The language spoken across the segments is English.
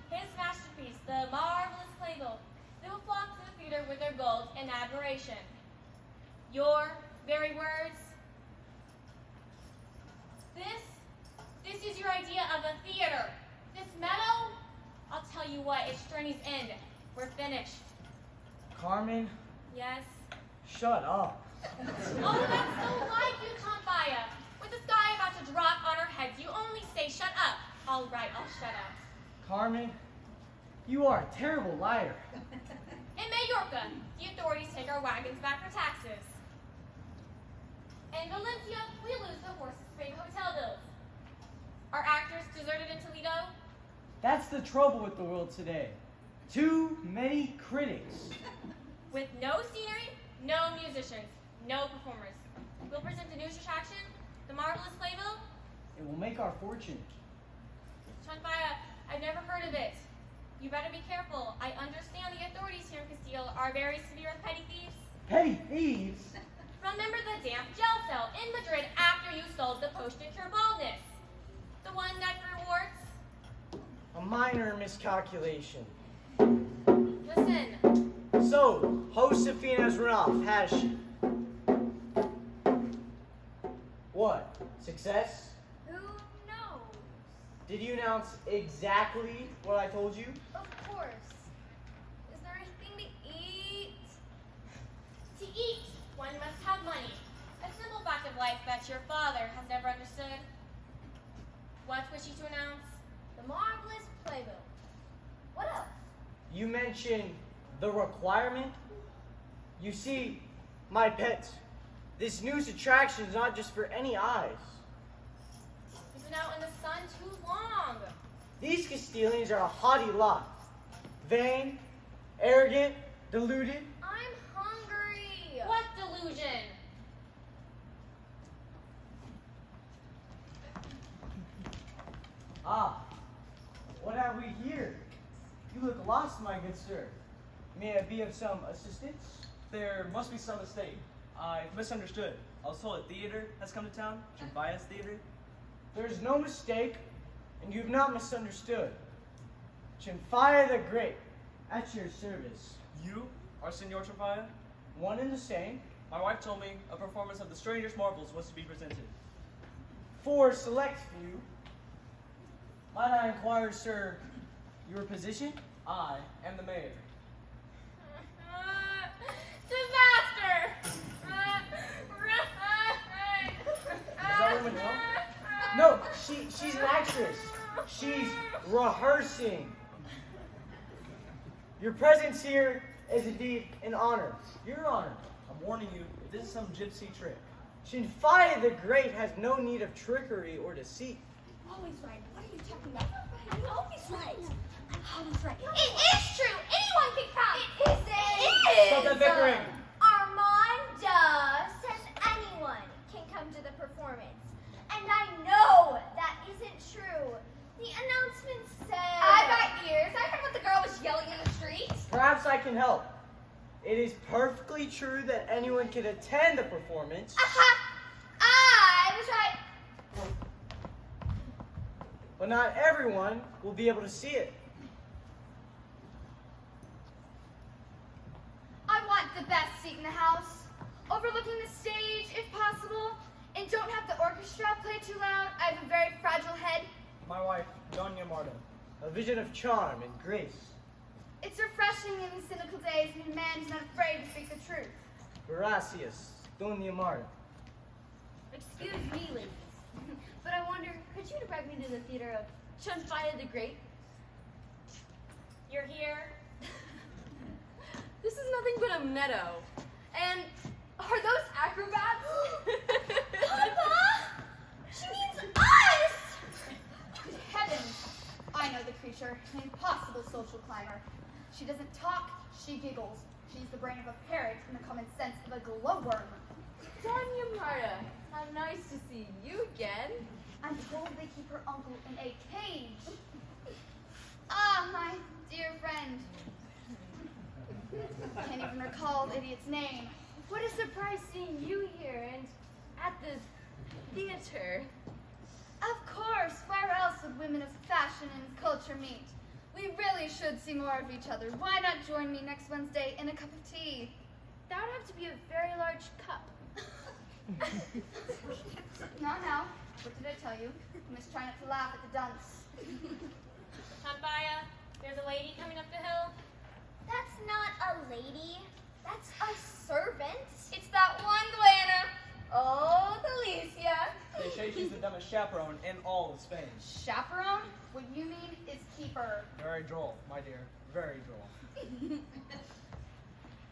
His masterpiece, the Marvelous Playbill. They will flock to the theater with their gold and admiration. Your very words. This is your idea of a theater. This meadow, I'll tell you what, its journey's end. We're finished. Carmen? Yes? Shut up. Oh, that's so like you, Champaya. With the sky about to drop on our heads, you only say, shut up. All right, I'll shut up. Carmen, you are a terrible liar. In Majorca, the authorities take our wagons back for taxes. In Valencia, we lose the horses to pay hotel bills. Our actors deserted in Toledo. That's the trouble with the world today. Too many critics. With no scenery, no musicians, no performers. We'll present a news attraction, the Marvelous Playbill. It will make our fortune. Champaya, I've never heard of it. You better be careful. I understand the authorities here in Castile are very severe with petty thieves. Petty thieves? Remember the damp jail cell in Madrid after you sold the potion to cure baldness? The one that rewards? A minor miscalculation. Listen. So, Josefina has run off, has she? What? Success? Who knows? Did you announce exactly what I told you? Of course. Is there anything to eat? To eat, one must have money. A simple fact of life that your father has never understood. What wish you to announce? The Marvelous Playbill. What else? You mentioned the requirement. You see, my pets, this news attraction is not just for any eyes. You've been out in the sun too long. These Castilians are a haughty lot. Vain, arrogant, deluded. I'm hungry. What delusion? Ah, what have we here? You look lost, my good sir. May I be of some assistance? There must be some mistake. I've misunderstood. I was told a theater has come to town, Champaya's theater. There's no mistake, and you've not misunderstood. Champaya the Great, at your service. You are Senor Champaya? One and the same. My wife told me a performance of The Stranger's Marvels was to be presented. For select few. Might I inquire, sir, your position? I am the mayor. Disaster! Is that woman wrong? No, she's an actress. She's rehearsing. Your presence here is indeed an honor. Your honor. I'm warning you, this is some gypsy trick. Champaya the Great has no need of trickery or deceit. Always right. What are you talking about? I'm always right. I'm always right. It is true. Anyone can come. It isn't. Stop that bickering. Armanda says anyone can come to the performance. And I know that isn't true. The announcement said... I got ears. I heard what the girl was yelling in the street. Perhaps I can help. It is perfectly true that anyone can attend the performance. Aha! I was right. But not everyone will be able to see it. I want the best seat in the house, overlooking the stage if possible, and don't have the orchestra orchestra play too loud? I have a very fragile head. My wife, Doña Marta. A vision of charm and grace. It's refreshing in these cynical days when a man is not afraid to speak the truth. Gracias, Doña Marta. Excuse me, ladies, but I wonder, could you direct me to the theater of Chunfaya the Great? You're here. This is nothing but a meadow. And are those acrobats? Papa! She means us! Good heavens! I know the creature, an impossible social climber. She doesn't talk, she giggles. She's the brain of a parrot and the common sense of a glowworm. Doña Marta, how nice to see you again. I'm told they keep her uncle in a cage. Ah, my dear friend. I can't even recall the idiot's name. What a surprise seeing you here and at the theater. Of course, where else would women of fashion and culture meet? We really should see more of each other. Why not join me next Wednesday in a cup of tea? That would have to be a very large cup. Not now. What did I tell you? You must try not to laugh at the dunce. Chunfaya, there's a lady coming up the hill. That's not a lady. That's a servant. It's that one Glenna. Oh, Delicia. They say she's the dumbest chaperone in all of Spain. Chaperone? What you mean is keeper. Very droll, my dear. Very droll.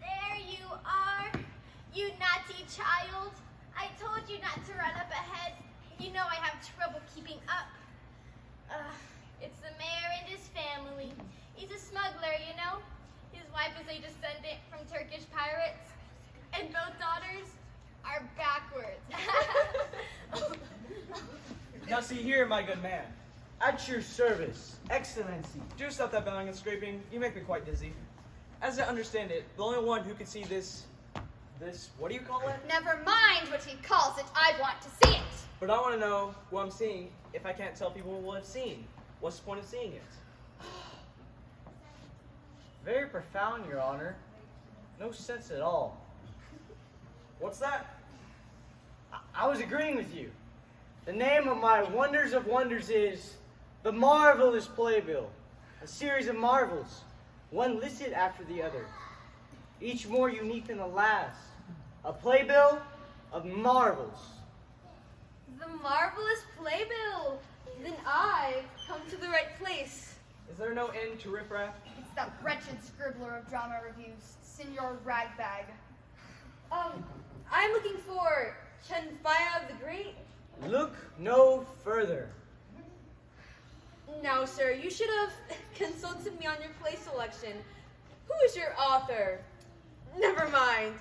There you are, you naughty child. I told you not to run up ahead. You know I have trouble keeping up. It's the mayor and his family. He's a smuggler, you know. His wife is a descendant from Turkish pirates, and both daughters are backwards. Now see here, my good man. At your service, Excellency. Do stop that bowing and scraping. You make me quite dizzy. As I understand it, the only one who can see this, what do you call it? Never mind what he calls it. I want to see it. But I want to know what I'm seeing if I can't tell people what I've seen. What's the point of seeing it? Very profound, Your Honor. No sense at all. What's that? I was agreeing with you. The name of my wonders of wonders is the Marvelous Playbill, a series of marvels, one listed after the other, each more unique than the last. A playbill of marvels. The Marvelous Playbill. Then I've come to the right place. Is there no end to riffraff? It's that wretched scribbler of drama reviews, Senor Ragbag. I'm looking for Chunfaya the Great. Look no further. Now, sir, you should have consulted me on your play selection. Who is your author? Never mind.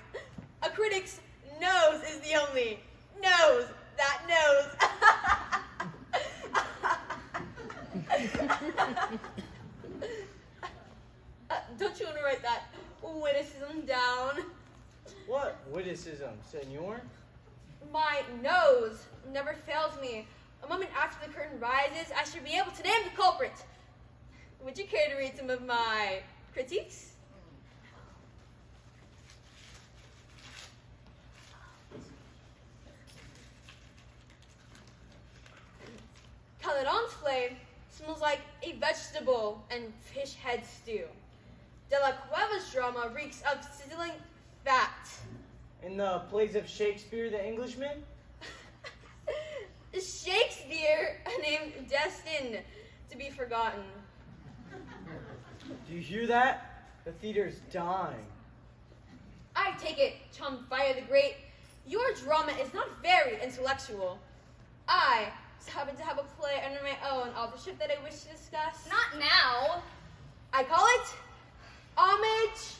A critic's nose is the only nose that knows. Don't you want to write that witticism down? What witticism, senor? My nose never fails me. A moment after the curtain rises, I should be able to name the culprit. Would you care to read some of my critiques? Caledon's play smells like a vegetable and fish head stew. De la Cueva's drama reeks of sizzling fat. In the plays of Shakespeare the Englishman? Shakespeare, a name destined to be forgotten. Do you hear that? The theater's dying. I take it, Chunfaya the Great, your drama is not very intellectual. I happen to have a play under my own authorship that I wish to discuss. Not now. I call it Homage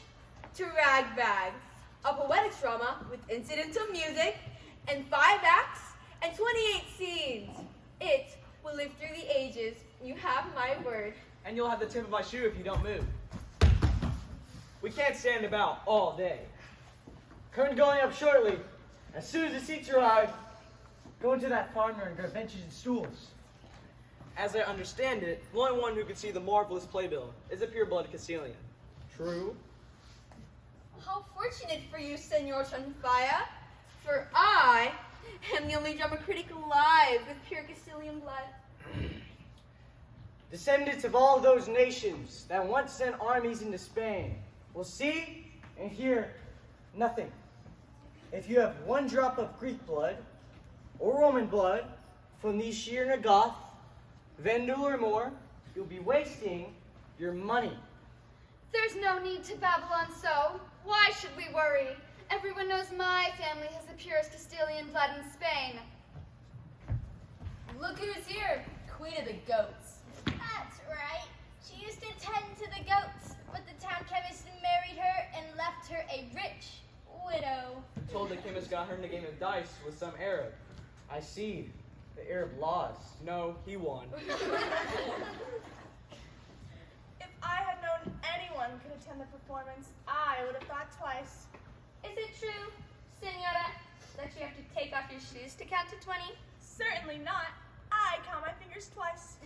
to Ragbag, a poetic drama with incidental music and 5 acts and 28 scenes. It will live through the ages. You have my word. And you'll have the tip of my shoe if you don't move. We can't stand about all day. Curtain going up shortly. As soon as the seats arrive, go into that farmer and grab benches and stools. As I understand it, the only one who can see the Marvelous Playbill is a pure-blood Castilian. True. How fortunate for you, Senor Chunfaya, for I am the only drama critic alive with pure Castilian blood. Descendants of all those nations that once sent armies into Spain will see and hear nothing. If you have one drop of Greek blood or Roman blood, Phoenician or Goth, Vendel or more, you'll be wasting your money. There's no need to babble on so. Why should we worry? Everyone knows my family has the purest Castilian blood in Spain. Look who's here, Queen of the Goats. That's right. She used to tend to the goats, but the town chemist married her and left her a rich widow. Told the chemist got her in a game of dice with some Arab. I see. The Arab lost. No, he won. If I had known anyone could attend the performance, I would have thought twice. Is it true, Senora, that you have to take off your shoes to count to 20? Certainly not. I count my fingers twice.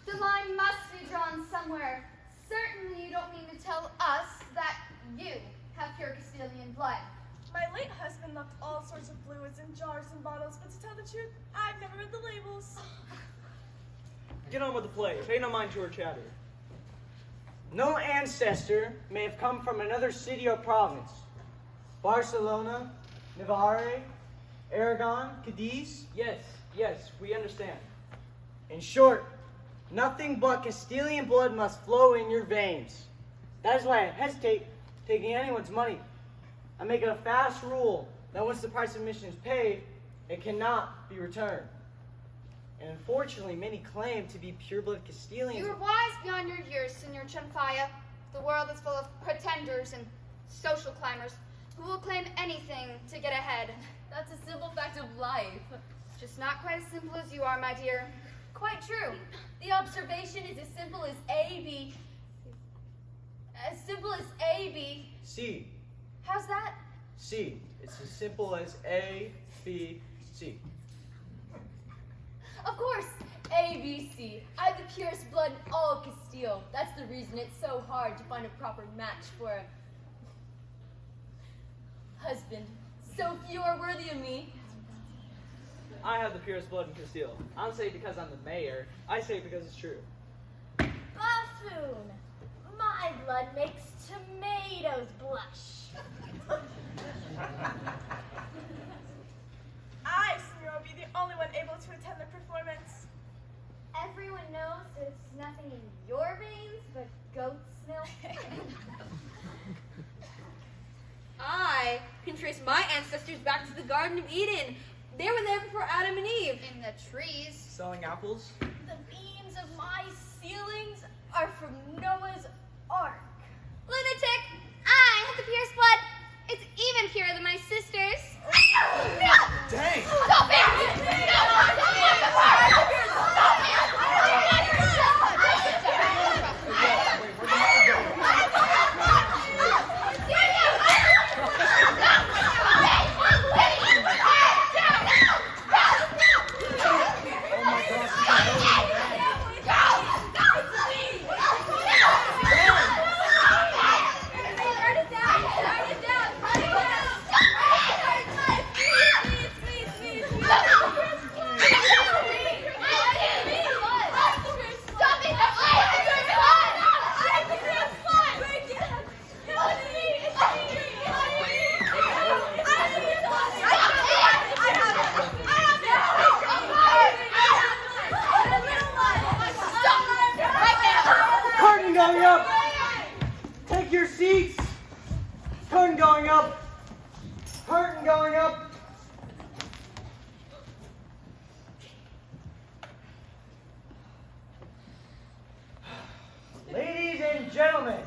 The line must be drawn somewhere. Certainly you don't mean to tell us that you have pure Castilian blood. My late husband left all sorts of fluids in jars and bottles, but to tell the truth, I've never read the labels. Get on with the play. Pay no mind to her chatter. No ancestor may have come from another city or province. Barcelona, Navarre, Aragon, Cadiz. Yes, we understand. In short, nothing but Castilian blood must flow in your veins. That is why I hesitate taking anyone's money. I make it a fast rule that once the price of admission is paid, it cannot be returned. And unfortunately, many claim to be pure-blood Castilians. You are wise beyond your years, Senor Chanfaya. The world is full of pretenders and social climbers who will claim anything to get ahead. That's a simple fact of life. Just not quite as simple as you are, my dear. Quite true. The observation is as simple as A, B. C. How's that? C. It's as simple as A, B, C. Of course, ABC. I have the purest blood in all of Castile. That's the reason it's so hard to find a proper match for a husband. So few are worthy of me. I have the purest blood in Castile. I don't say it because I'm the mayor. I say it because it's true. Buffoon! My blood makes tomatoes blush. I, Senor, will be the only one able to attend the performance. Everyone knows there's nothing in your veins but goat's milk. I can trace my ancestors back to the Garden of Eden. They were there before Adam and Eve. In the trees. Selling apples? The beams of my ceilings are from Noah's Ark. Lunatic! I have the purest blood. It's even purer than my sister's. Dang! Stop it! Curtain going up! Take your seats! Curtain going up! Curtain going up! Ladies and gentlemen,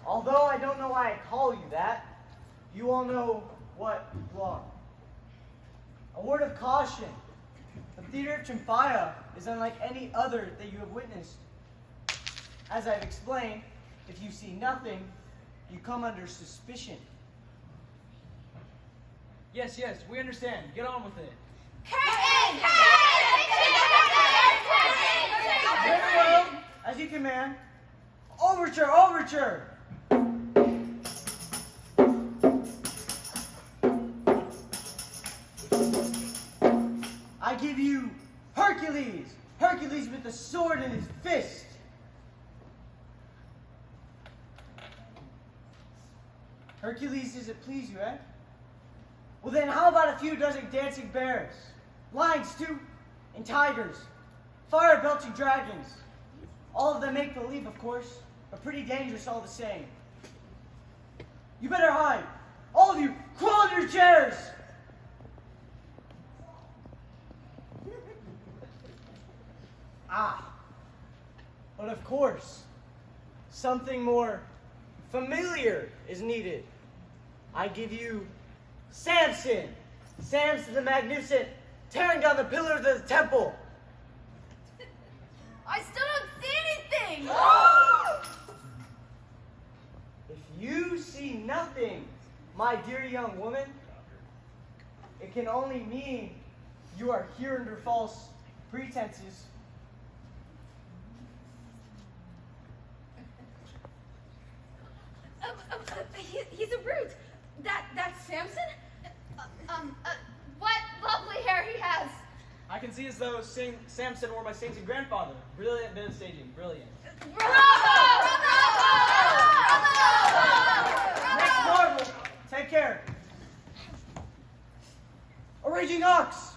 although I don't know why I call you that, you all know what you are. A word of caution. The Dieterich and Faya is unlike any other that you have witnessed. As I've explained, if you see nothing, you come under suspicion. Yes, we understand. Get on with it. Very well, as you command. Overture, overture! I give you Hercules. Hercules with the sword in his fist. Hercules doesn't please you, eh? Well then, how about a few dozen dancing bears, lions too, and tigers, fire-belching dragons? All of them make believe, of course, but pretty dangerous all the same. You better hide. All of you, crawl in your chairs! Ah, but of course, something more familiar is needed. I give you Samson. Samson the Magnificent, tearing down the pillars of the temple. I still don't see anything! If you see nothing, my dear young woman, it can only mean you are here under false pretenses. He's a brute. That's Samson? What lovely hair he has. I can see as though Samson were my sainted grandfather. Brilliant bit of staging. Brilliant. Next marvel, take care. A raging ox.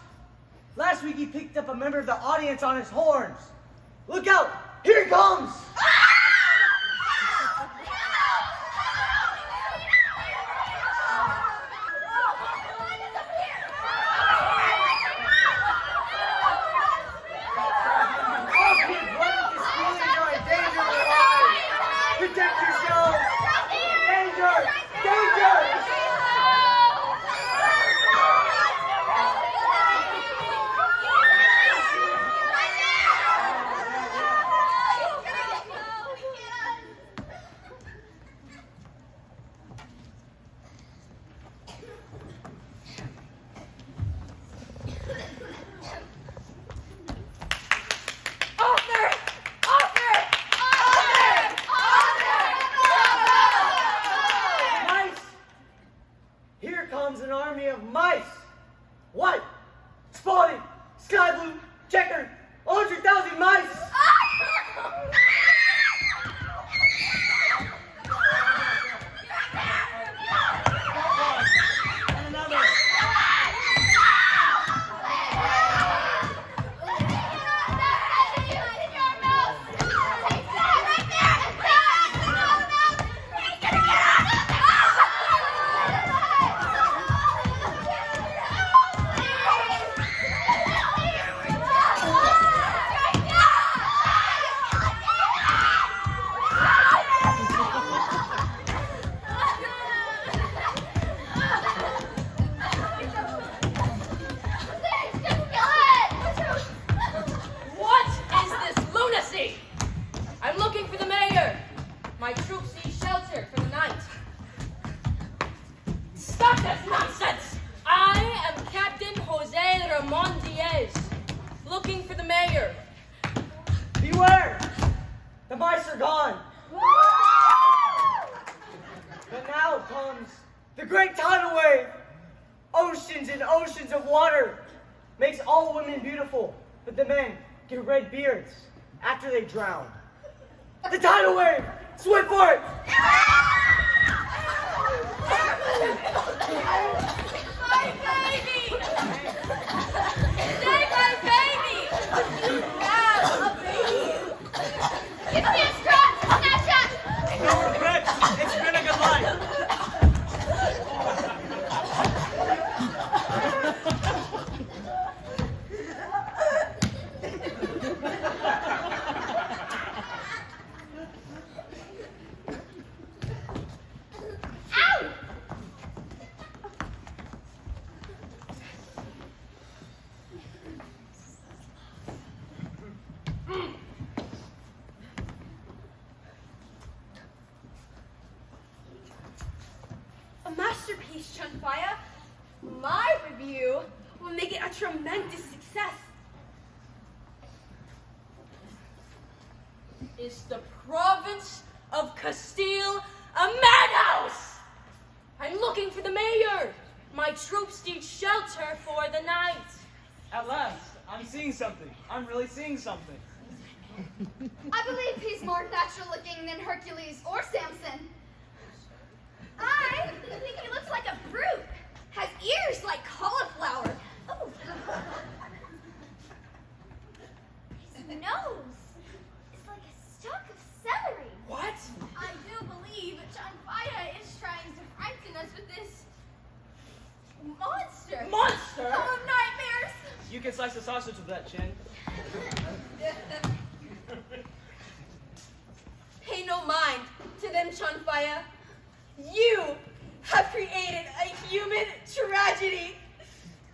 Last week he picked up a member of the audience on his horns. Look out! Here he comes! Protect yourselves! Danger! Danger! Mice! Here comes an army of mice! White, spotted, sky blue, checkered, 100,000 mice! And another. What is this lunacy? I'm looking for the mayor. My troops need shelter for the night. Stop this nonsense! I am Captain Jose Ramon Diaz, looking for the mayor. Beware! The mice are gone! But now comes the great tidal wave! Oceans and oceans of water makes all women beautiful, but the men get red beards after they drown. The tidal wave! Swim for it! My baby! Save my baby! You have a baby! You can't scratch, Snapchat. No regrets. It's been a good life. Ow! A masterpiece, Chunfaya. My review will make it a tremendous success. Is the province of Castile a madhouse? I'm looking for the mayor. My troops need shelter for the night. At last, I'm seeing something. I'm really seeing something. I believe he's more natural looking than Hercules or Samson. I think he looks like a fruit. Has ears like cauliflower. Oh. His nose is like a stalk of celery. What? I do believe Chanfaya is trying to frighten us with this monster. Monster? Full of nightmares. You can slice the sausage with that, Chin. Pay no mind to them, Chanfaya. You have created a human tragedy.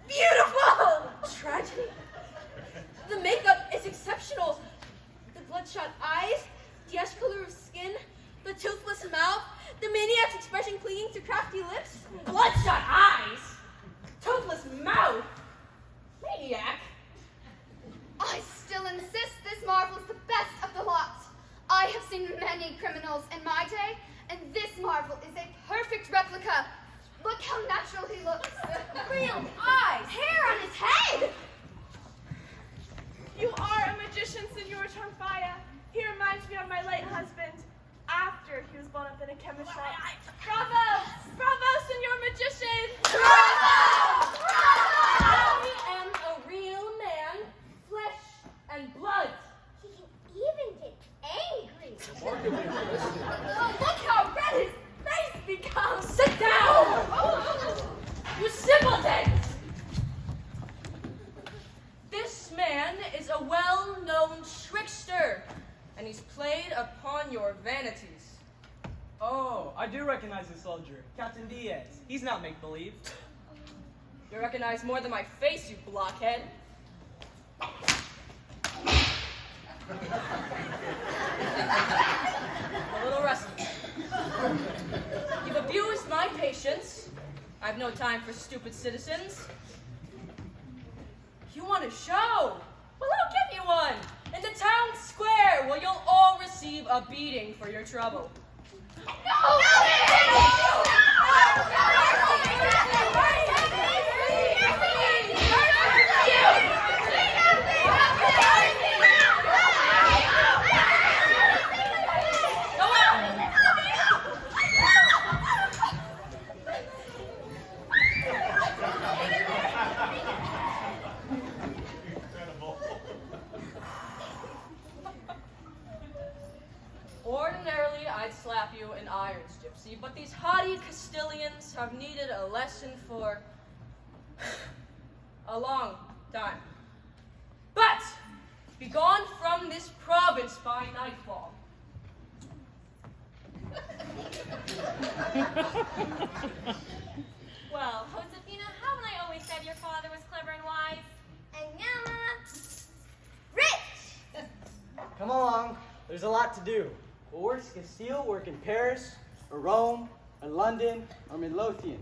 Beautiful tragedy. The makeup is exceptional. The bloodshot eyes, the ash color of skin, the toothless mouth, the maniac's expression clinging to crafty lips. Bloodshot eyes, toothless mouth, maniac. I still insist this marvel is the best of the lot. I have seen many criminals in my day, and this marvel is a perfect replica. Look how natural he looks. Real eyes. Hair on his head. You are a magician, Senor Chanfaya. He reminds me of my late husband after he was blown up in a chemist shop. Bravo! Bravo, Senor Magician! Bravo! I am a real man, flesh and blood. He can even get angry. Oh, look how red his face becomes. Sit down! You simpletons! This man is a well-known trickster, and he's played upon your vanities. Oh, I do recognize this soldier, Captain Diaz. He's not make-believe. You recognize more than my face, you blockhead. A little rusty. You've abused my patience. I have no time for stupid citizens. You want a show? Well, I'll give you one. In the town square, where you'll all receive a beating for your trouble. Ordinarily, I'd slap you in irons, Gypsy, but these haughty Castilians have needed a lesson for a long time. But be gone from this province by nightfall. Well, Josefina, haven't I always said your father was clever and wise? And Yama, rich. Come along. There's a lot to do. We'll work Castile, work in Paris, or Rome, or London, or Midlothian.